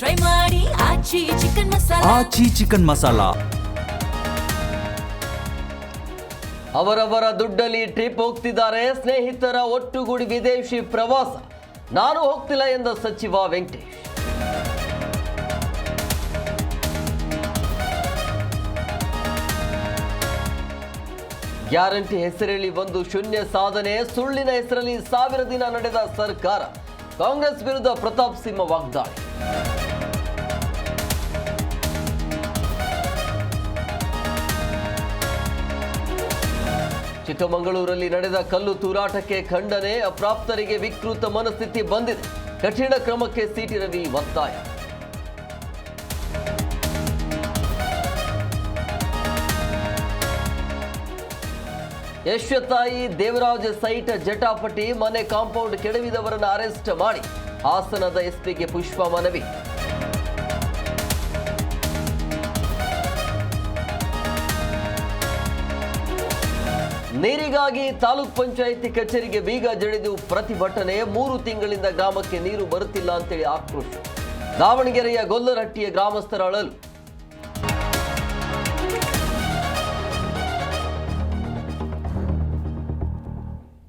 Try ಮಾಡಿ ಆಚಿ chicken masala. ಆಚಿ chicken masala. ಅವರವರ ದುಡ್ಡಲ್ಲಿ ಟ್ರಿಪ್ ಹೋಗ್ತಿದ್ದಾರೆ. ಸ್ನೇಹಿತರ ಒಟ್ಟುಗೂಡಿ ವಿದೇಶಿ ಪ್ರವಾಸ. ನಾನು ಹೋಗ್ತಿಲ್ಲ ಎಂದ ಸಚಿವ ವೆಂಕಟೇಶ್. ಗ್ಯಾರಂಟಿ ಹೆಸರಲ್ಲಿ ಒಂದು ಶೂನ್ಯ ಸಾಧನೆ. ಸುಳ್ಳಿನ ಹೆಸರಲ್ಲಿ 1000 ದಿನ ನಡೆದ ಸರ್ಕಾರ. ಕಾಂಗ್ರೆಸ್ ವಿರುದ್ಧ ಪ್ರತಾಪ್ ಸಿಂಹ ವಾಗ್ದಾಳಿ. ಚಿಕ್ಕಮಗಳೂರಲ್ಲಿ ನಡೆದ ಕಲ್ಲು ತೂರಾಟಕ್ಕೆ ಖಂಡನೆ. ಅಪ್ರಾಪ್ತರಿಗೆ ವಿಕೃತ ಮನಸ್ಥಿತಿ ಬಂದಿದೆ. ಕಠಿಣ ಕ್ರಮಕ್ಕೆ ಸಿಟಿ ರವಿ ಒತ್ತಾಯ. ಯಶ್ವತಾಯಿ ದೇವರಾಜ ಸೈಟ್ ಜಟಾಪಟಿ. ಮನೆ ಕಾಂಪೌಂಡ್ ಕೆಡವಿದವರನ್ನು ಅರೆಸ್ಟ್ ಮಾಡಿ. ಹಾಸನದ ಎಸ್ಪಿಗೆ ಪುಷ್ಪ ಮನವಿ. ನೀರಿಗಾಗಿ ತಾಲೂಕ್ ಪಂಚಾಯಿತಿ ಕಚೇರಿಗೆ ಬೀಗ ಜಡಿದು ಪ್ರತಿಭಟನೆ. 3 ತಿಂಗಳಿಂದ ಗ್ರಾಮಕ್ಕೆ ನೀರು ಬರುತ್ತಿಲ್ಲ ಅಂತೇಳಿ ಆಕ್ರೋಶ. ದಾವಣಗೆರೆಯ ಗೊಲ್ಲರಹಟ್ಟಿಯ ಗ್ರಾಮಸ್ಥರ ಅಳಲು.